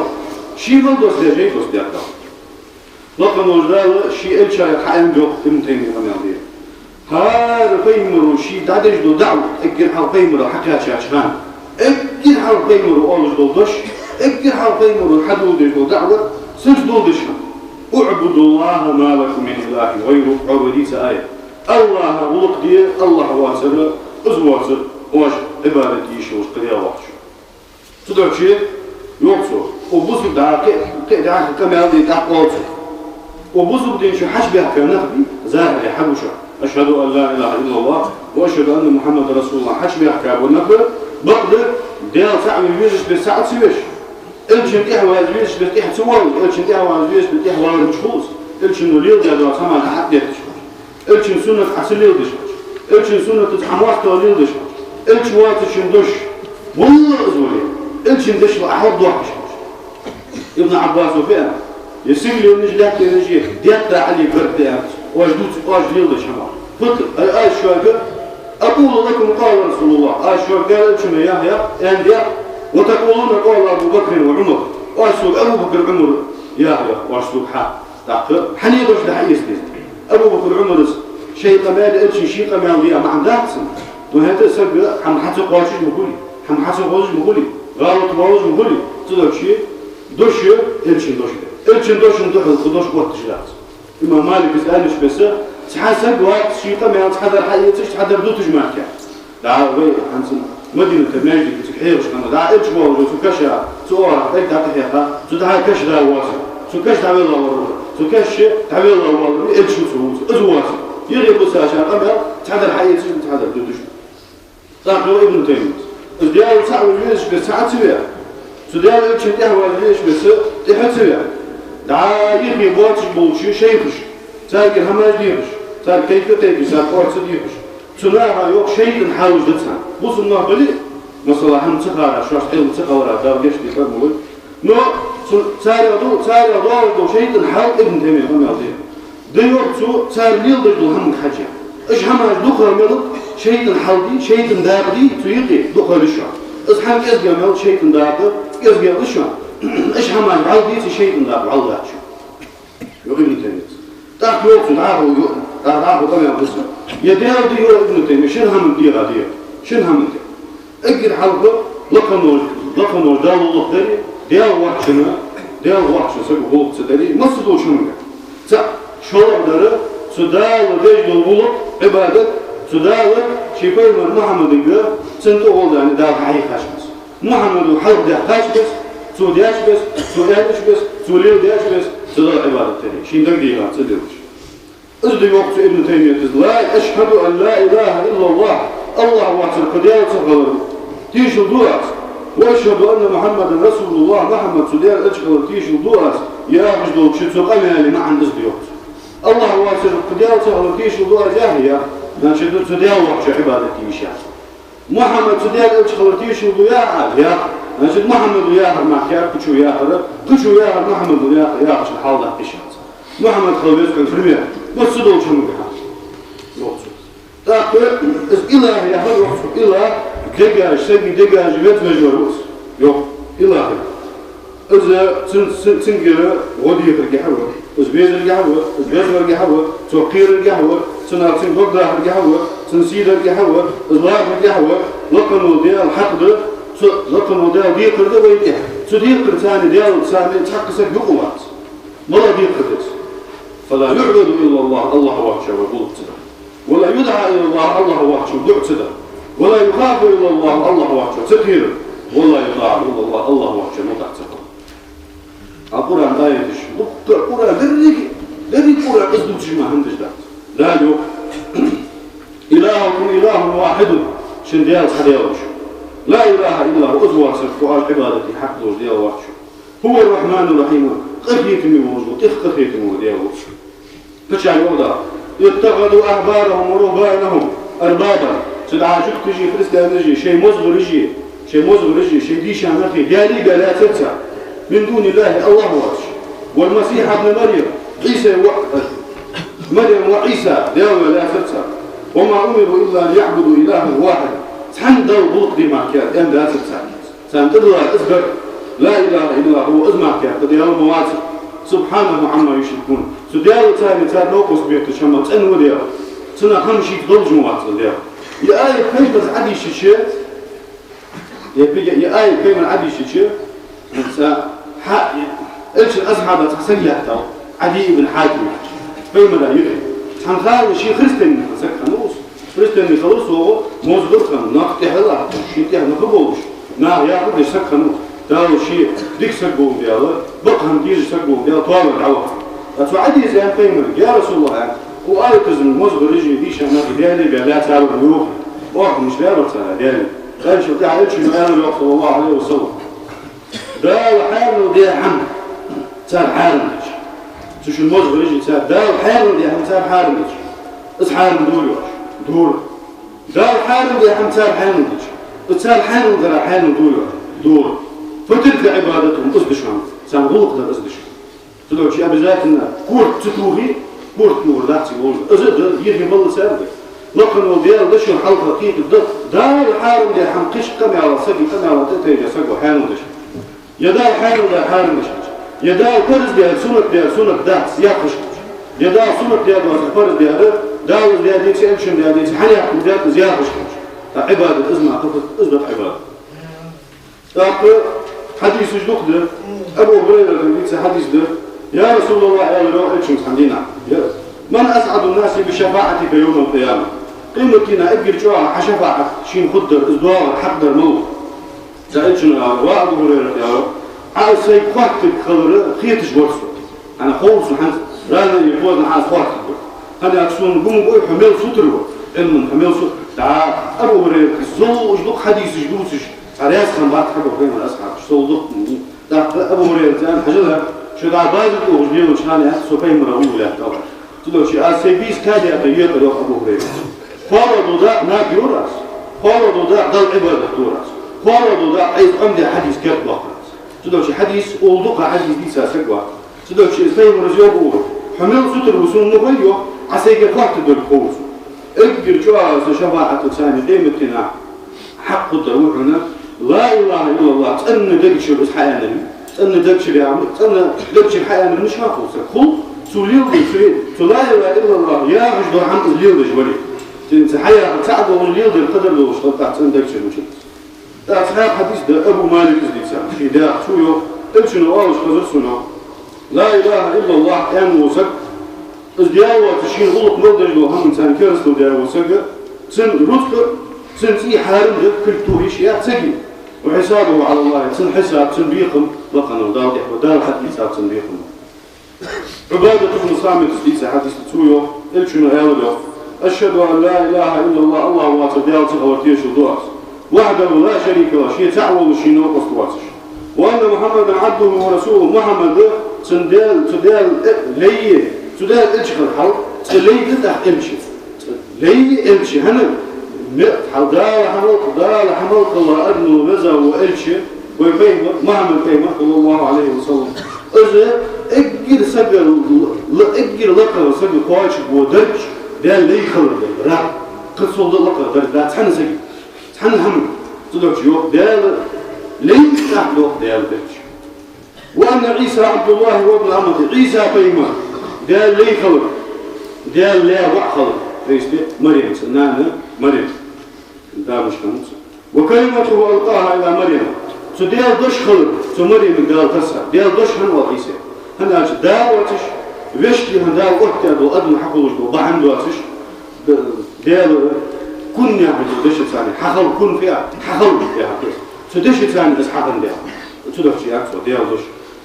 شي ما دوس دي جي دوس ديال داو لقد وجدال شي الشي حيم جو تمتين من يديه هار قيمرو شي دادج دو دعو اجل حال قيمرو حكا شاشان اجل حال قيمرو اولش دو دش اجل حال قيمرو حدود دو دعوة سجدوا دشها اعبدوا الله ما لكم من اله غيره عبديس آية الله ولق دي الله واسر ازواسر واش عبادتي شوش قريا وحش تدور شيء يوقفه وبوسو دعك دعك كم يالدي تقوته وبوسو بدين شو حش بها كنخبي زاهر يحبوشه أشهد أن لا إله إلا الله وأشهد أن محمد رسول الله حش بها كابونخبي بقدر ديال تعمل بيجش بالساعة سويش الشن تحوى الجيش بتيح تسوال الشن تحوى الجيش بتيح ولا مشخوص الشن وليل جدوا سما حد يتش الشن سنة حسن ليل دش الشن سنة تتحمس توليل دش الشن وقت الشن دش والله أزولي الشن دش وأحد ضحش ابن عباس وفينا يسيل ونجلك ينجي ديت علي برد وجدوت ليل دش هم فت أي شوية أقول لكم قال رسول الله أي شوية قال الشن يا أنديا وتقولون قال أبو بكر وعمر وأسوق أبو بكر وعمر يا وأسوق تقول حنيدوش دحيس أبو بكر وعمر شيء قمال إلش شيء قمال ليه ما عندها حسن وهذا سبب هم حتى قاش مقولي هم حتى قاش مقولي غلط قاش مقولي تقول شيء دوش إلش دوش ندخل خدوش وقت جلات إمام مالك يسألش بس تحسب وقت شيء قمال تحضر حياتش تحضر دو تجمعك دعوا بيه حنسن مدينة المجد بتكحيرش كنا دعا إلش بوجو سكشة سؤال إيه تعتحيها سدعا كش دا واسع سكش تعمل الله سكش تعمل الله إلش سووس أزواس يغيب ساشا قبل تحضر حياتي تحضر دوتش صاحبه ابن تيمية الديال صعب الجيش بس ساعة سويا سديال إلش تهوى الجيش بس تحت سويا دعا يغيب واتش بوشي شيخش ساكن هماج ديرش ساكن كيف تيجي ساكن قرص ديرش سناها يوق شيء نحاول جدنا بوس النهبلي مثلا هم تخارع شو حلو تخارع دار جيش دي كمل نو ساري دو شيء نحاول ابن تيمية هم يعطيه ده يوق ساري ليل ضد هم حاجة إيش هم دخل ملك شيء نحاولي شيء ندابلي تيجي دخل الشام إيش هم يزجع ملك شيء ندابل يزجع الشام إيش هم عودي شيء ندابل عودة شو يوق ابن تيمية تأخذ يوق تعرفوا طبعا قصة يدير ديو ابن تيمية شن هم دير هذه شن هم دير أجر حلقة لقنوا دال الله دري ديال وحشنا سبب غلط سدري ما صدوا شنو تا شرع دره سدال وديج الغلط عبادة سدال شيء من محمد الجا سنتو غلط يعني دال حي خشبس محمد وحرب ده خشبس سودياش بس سودياش بس سوليل دياش بس سدال عبادة تاني شين دقيقة سدلش أزدي وقت ابن تيمية لا أشهد أن لا إله إلا الله الله وحده قدير تغلر تيش الدوات وأشهد أن محمد رسول الله محمد سدير أشهد تيش الدوات يا مجدود شتو قمالي ما عند أزدي وقت الله وحده قدير تغلر تيش الدوات جاهية نشهد سدير وقت عبادة تيشا محمد سدير أشهد تيش الدوات يا نشهد محمد ياهر ما كيار كشو ياهر محمد ياهر شو الحال ده إشهاد محمد خلويس كان فرميه بس صدق شو مقطع وقته تأكل إله يا هذا وقته إله دجاج سجى دجاج بيت مجروس يوم إله إذا سنجرة غدي القهوة إزبيز القهوة إزبيز القهوة توقير القهوة سنعطي بقدر القهوة سنسيد القهوة إزلاق القهوة لقنوا ديال حقد لقنوا ديال ديال كرده ويديه سديال كرتاني ديال سامي تحقق يقوات ما لا ديال كرده فلا يعبد إلا الله وحشه وقول تدا ولا يدعى إلى الله وحشه ودع تدا ولا يخاف إلا الله وحشه تكير ولا يطاع إلا الله وحشه مطع تدا القرآن لا يدش القرآن دري القرآن قصده تجمع هندش ده لا يوك إلهكم إله واحد شنديال حديوش لا إله إلا هو أزوى سفوال عبادتي حق دوش ديال وحشه هو الرحمن الرحيم قفيتم يوجد تخقفيتم ديالوش فشان يوضع يتخذوا أحبارهم ورهبانهم أربابا سدعاجك تجي فرستان رجي شيء مصغر رجي شيء ديشان أخي ديالي لا تنسى من دون الله وحش والمسيح ابن مريم وعيسى ديالي لا تنسى وما أمروا إلا أن يعبدوا إله واحد سحندوا بلق دي معكات أن لا تنسى سنتظر أسبق لا إله إلا هو أزمعك قديال مواسع سبحانه عما يشركون سديال تاني نوقس بيت الشمال تأنو ديال سنة خمشي تضلج مواسع ديال يا آية كيف عدي الشيء يا آية كيف عدي الشيء إيش الأزحاب تحسن يحتوى عدي ابن حاتم فيما لا يدري حنخال شيء خريستين نسك خنوس خريستين خلص هو موزبر خن نقطع الله شيء تاه نخبوش ياخذ يسكنوا داو شيء ديك سكبون دياله بقهم ديج سكبون دياله طوال العوض أتوعدي زي قيمة يا رسول الله يعني وقال تزن مصغر رجلي ديش أنا بدالي بلا تعالوا اليوم واحد مش لا رتها دالي قال شو تعالوا شو قالوا صلى الله عليه وسلم داو حالو دي حمد تال حارمج شو المصغر رجلي تال داو حالو دي حمد تال حارمج اصحاب دور داو حالو دي حمد تال حارمج تال حالو دار حالو دور فتلك عبادتهم أصدشهم سنغوق ده أصدشهم تدعو شيء أبزاتنا كورت تتوهي كورت نور داتي بول أزد يرهي بالله سابق لقن وديال دشو حلقة كيك دار الحارم دي حمقش كم على سقي كم على تتيجا سقو حانو دش يدار حانو دا حارم دش يدار كرز دي سنك دات سياقش يدار سنك دي فرز دي داوز دي ديك أمشن دي ديك حنيا دي زياقش عبادة إزمع قفت إزبط عبادة لكن حديث جدوده أبو هريرة في حديث ده يا رسول الله يا الله إيش مسحدينا من أسعد الناس بشفاعتك يوم القيامة قيمتنا أجر جوا عشفاعة شين خدر إزدوار حقدر موت سألتنا وأبو هريرة يا رب على سيقاتك خضر خيتش ورثه أنا خالص وحنت رانا يقول أنا عايز خاطر أنا أكسون قوم بقول حمل سطره علم حمل سطر تعال أبو هريرة زوج دوق حديث جدوسش على أسخن بعد حبوا قيمة الأسخن شو ضغط مني ده أبو هريرة أنا حجلها شو ده بايد وجديه وشاني أحسو قيمة رأوه لا طبعا تقول شيء السيبيس كادي أتيجي قال أبو هريرة فرضوا ده ناك يورس فرضوا ده ضل عبادة يورس فرضوا ده عايز عندي حديث كات باقرس تقول شيء حديث أولدقة حديث دي ساسقوا تقول شيء فيهم رجال بقول حمل سطر وسون نقوليه عسيك قاعد تدل خوف اقدر شو شفاعة ثاني قيمتنا حق الدروعنا لا إله إلا الله تأن دقش الحياة تأن دقش اليوم تأن دقش الحياة مش هاخوص خل سوليل لا إله إلا الله يا عجد عن الليل جولي تحيا تعبوا الليل القدر لو اشتغلت تأن دقش المشي أصحاب حديث ده أبو مالك الزيسان في ده شويه تمشي أول خزر سنة لا إله إلا الله يعني وسق ازدياوة تشين غلط مردج لو هم إنسان كرس لو دياوة وسق سن رتق سن في حارم كل توهيش يا تسقي وحسابه على الله سن حساب سن بيقم لقنا ودار حديث سن بيقم عبادة بن صامت ليس حديث تسويه الشنو هذا أشهد أن لا إله إلا الله الله واتديال تغورتيش ودوس وحده لا شريك له شيء تعوض شيء نوقص تواسش وأن محمدا عبده ورسوله محمد تدال ليه تدال إجخل حل ليه تدح امشي ليه امشي هنا دار حملك الله أدنى وبزا وإلشي ويفيمه محمد فيمه صلى الله عليه وسلم إذا اجر سجل اجر لقى وسجل قواش ودرج ده اللي يخلد راح قصوا لقى درج ده تحن سجل تحن هم تدرج يوم ده ليه تحلو ده درج وأن عيسى عبد الله وابن عمته عيسى فيمه ده اللي يخلد ده اللي وحخلد ليش مريم سنانه مريم ده مش كنوس وكلمته ألقاها إلى مريم سديال دش خلد سمريم قال تسع ديال دش هن عيسى هن داوتش ويشتي هن داو وقت هذا أدم حقولش وبعن دواتش ديال كن يعني دش ثاني حقل كن فيها حقل فيها سدش ثاني بس حقن ده تدرك شيء أكثر ديال دش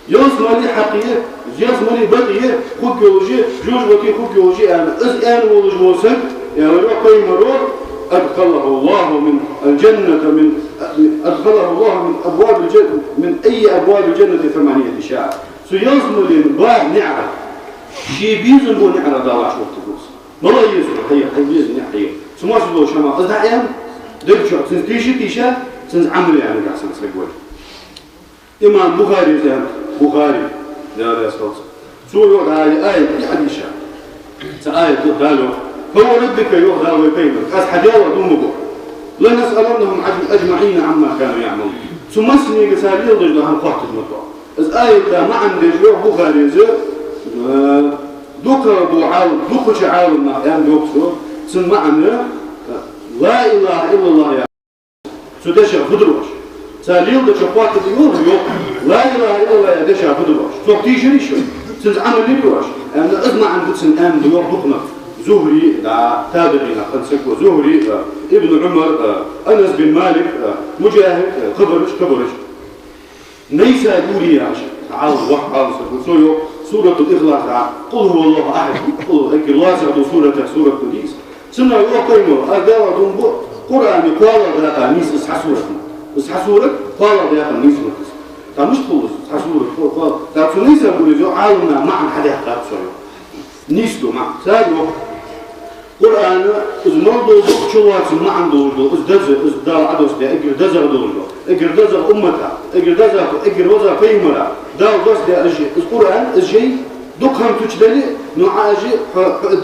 يوزمني حقيقة يوزمني بديه خوك يوجي جوج وكي خوك يوجي أنا أن ولج موسى يا ولد قيم روح أدخله الله من الجنة أدخله الله من أبواب الجنة من أي أبواب الجنة 8 شعب سيزمل باع نعرة شي بيزن هو نعرة دالع شو تقول ما لا يزن حي بيزن حي سماش لو شما قصد أيام دبشة تيشا سنز عمري يعني قاعد سنسوي إمام بخاري زين بخاري لا يسقط سورة آية حديثة آية قالوا هو ربك يهدى ويقيمك أسحجاوة دمبه لا نسألنهم أجمعين عما كانوا يعملون ثم سني قسالي ضد لهم قحط المطوع إذ آية ما عندي جوع بخاري زي ذكر دعاء ذكر شعار النحيان دوكسو سن معنا لا إله إلا الله يا سدشا خدروش ساليل ده شقوات اليوم لا إله إلا الله يا دشا خدروش توقتي شريشو سن عمل لي بروش أنا أسمع عن سن آن ديوق دقنا زهري دا تابعين خنسكو زهري ابن عمر أنس بن مالك مجاهد كبرش ليس دوري يا تعالوا واحد عاوز سورة الإخلاص قل هو الله أحد قل أكل الله سورة القديس سنة يقيموا أداء دنبو قرآن قال ذاك نيس إصحى سورة قال ذاك نيس مكس مش تقول إصحى سورة قال ذاك نيس يقول جو عالمنا معا حدا يحتاج سورة نيس دو مع سادو قرآن إذ مرضو شوات معا دولدو إذ دار عدوس دي أجر دزر دولدو أجر دزر أمتا أجر دزر أجر وزر فيمرا دار دز دي أجي القرآن أجي دقهم تجدلي نعاجي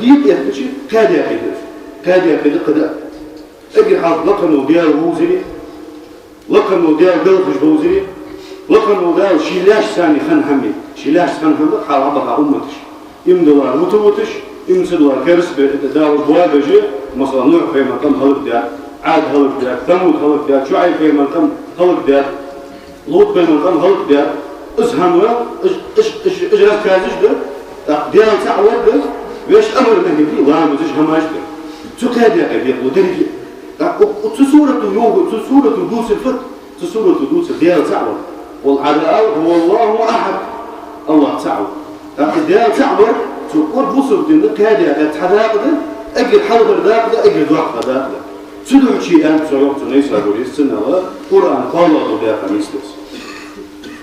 ديب يحتشي كاد يحتشي قدر أجي حاط لقنو ديال بوزري لقنو ديال بلخش بوزري لقنو ديال شيلاش ثاني خن همي شيلاش خن همي حرابها أمتش إمدوار متوتش إمسدوار كرس داو بوابجي مثلا نوح في مقام خلق ديال عاد خلق ديال ثمود خلق ديال شعيب في مقام خلق ديال لوط في مقام خلق ديال اسهموا اجرس كازش ده ديال تعور ده ويش أمر نهدي وامزش هماش ده تكاد يقبل ودرجة وتصورة يوم تصورة دوس الفت تصورة دوس ديال تعور والعداء هو الله أحد الله تعور ديال تعور تقول بوصل دين كاد يتحرق ده أجل حضر ذاك ده أجل ضعف ذاك ده تدعو شيء أنت سيوقت ليس أقول السنة قرآن قال الله ده خميسلس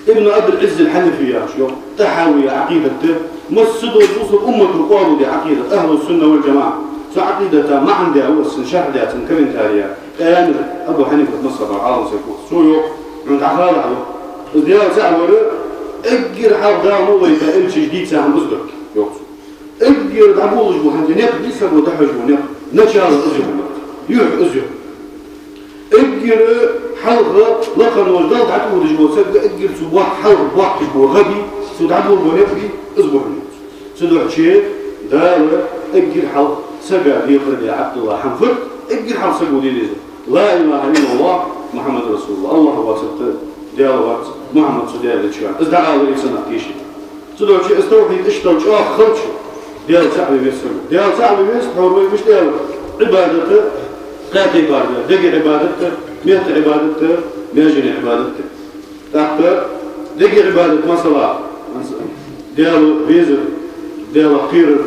ابن أبي العز الحنفي شو تحاوي عقيدته مصدوا بوصل أمة قالوا دي عقيدة أهل السنة والجماعة عقيدة ما عندها هو السنشاح ده تنكرن تاريا كان أبو حنيفة مصر عالم سيكون سويو عند عخال على الديار تعور أجر حرب ده هو يتأمش جديد سهم أصدق يقصد أجر دعبولج بوحنجي نقد يسر وتحج ونقد نشار أزير يوح أزير أجر حلقة لقن وجدان تعتبر جبوسك أجر سواح حلقة بواحد جبو غبي سودعبول ونقدي أصبح النوت سدوح شيء دار أجر حلقة سجى ليقرد يا عبد الله حنفر أجر حلقة سجوا دي ليزر لا إله إلا الله محمد رسول الله الله هو سبت ديالوات محمد سديال لتشوان ازدعا ولي سنة كيشي سدوح شيء استوحي اشتوش خلطشو ديال صعب يسر ديال صعب يسر هو مش ديال عبادته قات عبادته دقي عبادته مئة عبادته ميجن عبادته تحت دقي عبادته مثلا ديال بيزر ديال قير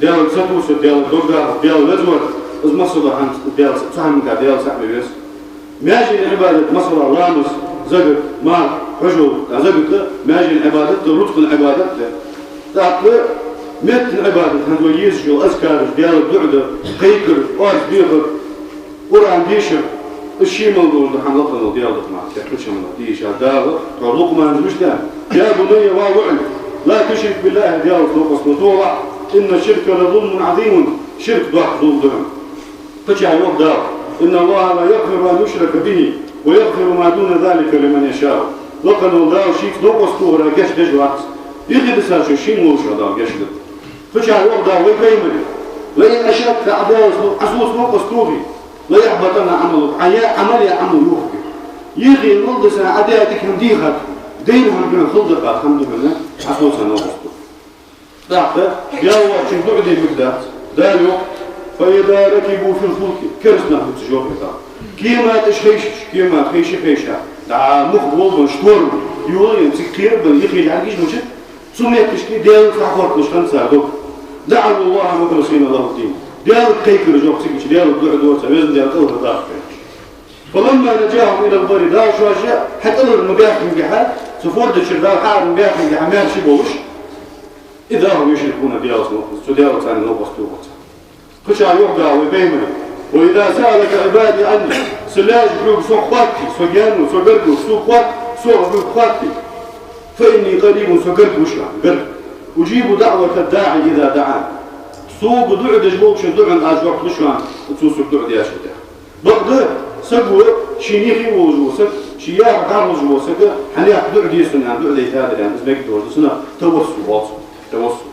ديال ساتوس ديال دوغا ديال لزور از مصدر عن ديال صحن كا ديال صعب يسر ميجن عبادته مثلا لامس زقر ما حجو زقر ميجن عبادته رتق عبادته تحت مئة العبادة هندو يسجل أذكار ديال الدعدة قيكر وارد بيغر قرآن ديشر الشيء موضوع دحان لقنا ديال دحان تحكيش من ديشر دار قالوك ما نزوش دام يا بني واوعد لا تشرك بالله ديال فوق مطوع إن الشرك لظلم عظيم شرك ضحك ظلم تجع يوم دار إن الله لا يغفر أن يشرك به ويغفر ما دون ذلك لمن يشاء لقنا دار شيك نقص طهرة قش دجوات يغي بساشو شيء موشى دار قش فجأة يوضع ويقيمه لئن أشركت أعداء عسوس موقف طوبي لا يحبطن عمله عمل عمل يوفي يغي نلدس أعداء هم ديخت دينهم من خلدقات الحمد لله عسوس موقف طوبي دعته جاوة شنو عدي المقدات دالو فإذا ركبوا في الفلك كرسنا في التجوه كيما كيما خيشة دع مخبول مشتور يقول يمسك كير بل يخرج عن جيش مشت سميت تشكي ديال فحوات مش خمسة دوك دعوا الله مخلصين الله الدين ديال كيكر جوك سيكش ديال الدعاء دور سبيل ديال طول هداك فلما نجاهم إلى البر دار شو أشياء حتى لو المبيح من جحال سفورد الشرداء حار المبيح من جحال ما يشبوش إذا هم يشركون ديال سنوقس ديال ثاني نوقس توقس خشع يوقع ويبيمنا وإذا سألك عبادي عني سلاج بلوك سوق خواتي سوق يانو سوق قرقو سوق خوات سوق بلوك خواتي فإني قريب سقرت وشرع قرب أجيب دعوة الداعي إذا دعان صوب دعد جبوك شدعن أجوك لشوان تسوسك دعد يا شدع بقدر سقوة شينيخي وجوسك شياح قار وجوسك حنياك دعد يسنان دعد يتادر يعني إزمك دور سنة توسل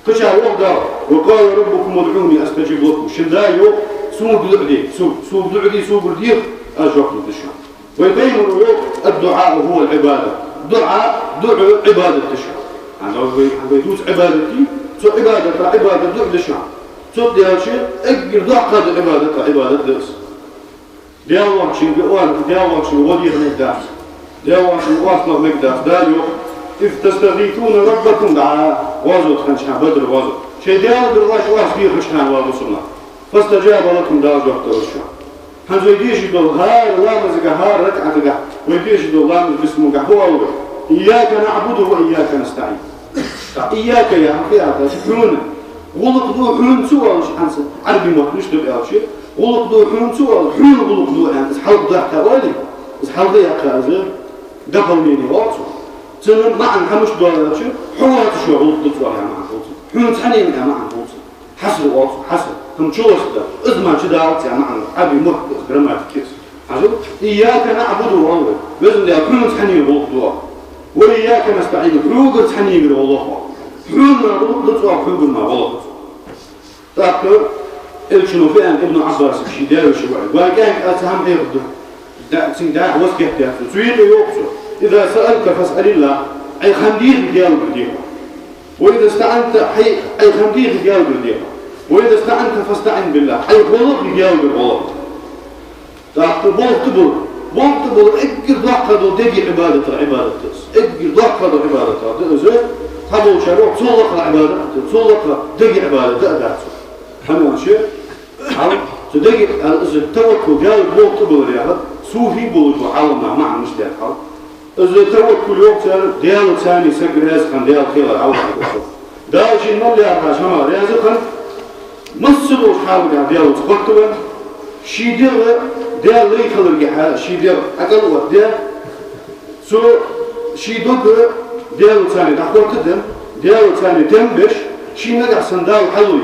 خشع وقدر وقال ربكم ادعوني أستجيب لكم شدايو سوق دعدي سوق دعدي سوق رديخ أجوك لشوان ويبين الدعاء هو العبادة دعاء عبادة الشعب عند يدوس عبادتي سو عبادة دعاء الشعب صوت ديال شيء أجر ضعف هذا عبادة درس ديال واحد شيء ودي مقدار ديال واحد شيء واصل مقدار داليو إذ تستغيثون ربكم دعاء وازو خنشان بدر وازو شيء ديال بالله واحد بيه خنشان وازو سنة فاستجاب لكم داج وقت الرشوة هنزو يديش يدول هار الله مزقا هار ركعة تقع ويديش يدول الله باسمه هو أول إياك نعبد وإياك نستعين إياك يا أخي حلونا غلق دو حلون سوى مش حنسى عربي ما كنش تبقى شيء غلق دو حلون سوى حلون غلق دو يعني حلق ضحك والي حلق ضحك هذا قبل ميني واصل سنن ما عن حمش دولار شيء حوات شو غلق دو سوى يعني معه حلون ثاني من معه حسب واصل حسب هم شو ده إزمان شو دارت يعني معه عربي ما جراماتيكيس عشان إياك نعبد والله لازم ده حلون ثاني غلق دو وإياك نستعين حلوق ثاني غير والله حلول ما غلط دتوا حلول ما غلط تأكل الشنو فين ابن عباس شيء داوي شو بعد وكان أتهم يرد دا وسكت يا سويد يوقف إذا سألت فاسأل الله أي خنديق ديال بديها وإذا استعنت أي خنديق ديال بديها وإذا استعنت فاستعن بالله أي غلط ديال بالغلط تأكل بول أجر ضحكة دقي عبادة أجر ضحكة عبادة زين هذا شروع تصلق العبادة تصلق دقي عبادة تأدات هم شيء هم تدقي التوكل ديال بول رياض صوفي بول وعلمنا مع مش ده حال إذا التوكل يوم ديال ثاني سكر رزقا ديال خير عوض ده شيء ما اللي أربعة شمال رزقا مصلوش حاول ديال تقطوا شيء ديال لي خلر جحا شيء ديال أقل وقت ديال سو شيء دكتور ديال ثاني تحضر تدم ديال ثاني تنبش شيء نجح سندال حلوي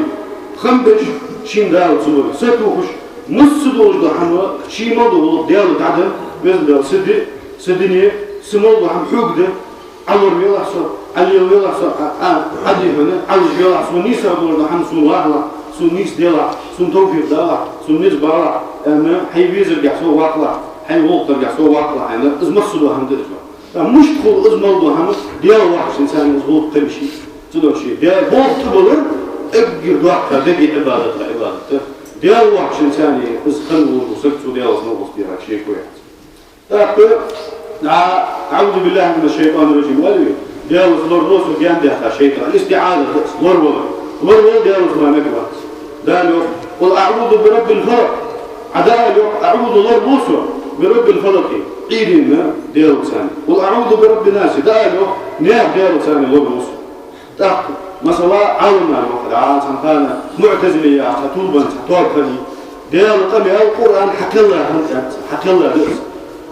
خنبش شيء ندال صوري ستوخش مصدوش ده حنوا شيء موضوع ديال تعدم بس سدني سمول ده حم حوق ده علور بيلا صار علي بيلا صار عدي هنا علي بيلا صار نيسا بقول ده حم سواه سونيس ديلا سون توفيق دلا سونيس برا أما حيبيزر جحسوا واقلا حيوقت جحسوا واقلا يعني إزمصلوا هم تدرج مش تقول إزمصلوا هم ديال واحد إنسان مزبوط تمشي تدور شيء ديال بوق تبلر أجر ضعف دقي عبادة ديال واحد إنسان إزخنوا وسكتوا ديال نوقف ديال شيء كويس أعوذ بالله من الشيطان الرجيم والي ديال صلور روس وديان ده شيطان الاستعاذة صلور ديال ما نقبل دالو قل أعوذ برب الفلق عدالو أعوذ الله موسى برب الفلق عيدنا ديالو ثاني قل أعوذ برب الناس دالو نياب ديالو ثاني الله موسى تحت مثلا عالمنا الوقت عالم كان معتزلية طولبا توكلي ديالو قبل القرآن حكى الله درس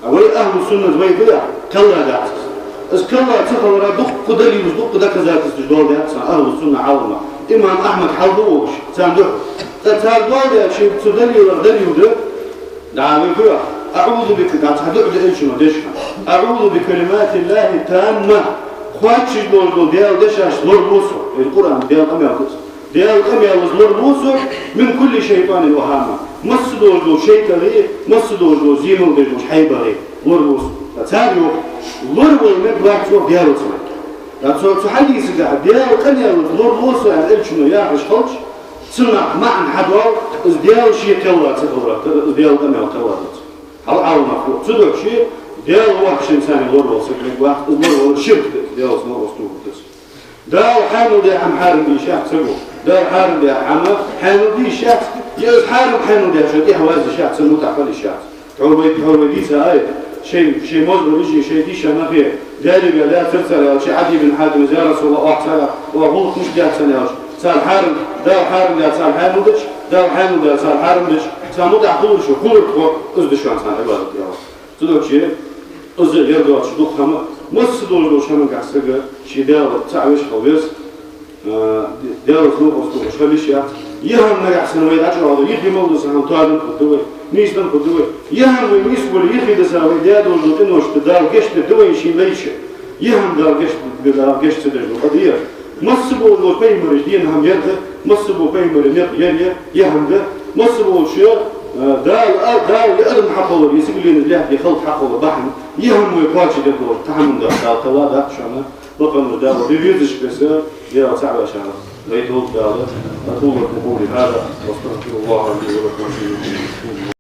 أولي أهل السنة زي كده كلا درس إذا كلا تخلى دق دليل دق ده كذا تسجدوا ده أهل السنة عالمنا إمام أحمد حلوش ساندوه تتعلم يا شيء تدلي ده دعامي فيها أعوذ بك دعتها إيشنا دشها أعوذ بكلمات الله التامة خواتش دول ديال دشاش لور موسى القرآن ديال قمي لور موسى من كل شيطان وهامة مصدوج شيطاني مصدوج زيمو دجوج حيبري لور موسى تتعلم لور والمبلغ شوف ديالو سمع لأن حديث ديال قمي لور موسى الإيشنا يا عش خلش سمع معن حدوال ديال شيء كلا تخبرت ديال قمي وكلات هل عاو مفروض تدعو شيء ديال واحد إنسان لور وسكرك واحد لور شرك ديال اسمه وسطوه تس دال حامل دي عم حارم دي شاف سمو دال حارم دي عم حامل دي شاف يز حامل دي شاف يحواز شاف سمو تعفل الشاف تعول دي ساي شيء مزبر وجه شيء دي شما فيه ذلك لا ترسل شيء عدي بن حاتم يا رسول الله أحسن وغلط مش جاء سنة سال حارم دال حارم دي سال حامل دش دال حامل دي سال حارم دش سامو تعقول شو كل أزدش عن سنة عبادة يا تدعو شيء أزل يرجع شدوق خما مصدول لو شامن قصقة شيء دال تعيش خويس دال خلوق أصله شخليش يا يهم نجح سنوات عشرة هذا يخي موضوع سهم طالب كدوي نيستن كدوي يهم وينيس ولا يخي دساوي دال ولا إنه اشتدال قشت الدوي شيء ليش يهم دال قشت تدرج قضية مصبوا لو بيمر جديد هم يرده مصبوا بيمر يريه يهم ده مصبوا شيء دال يقدم حقه يسيب لي نزلها يخلط حقه بحن يهم ويقاتش دكتور تحمل ده تواضع شأنه بقى مدار بيبيزش بس يا صعب شأنه ليت الضالة. أقول قولي هذا واستغفر الله لي ولكم.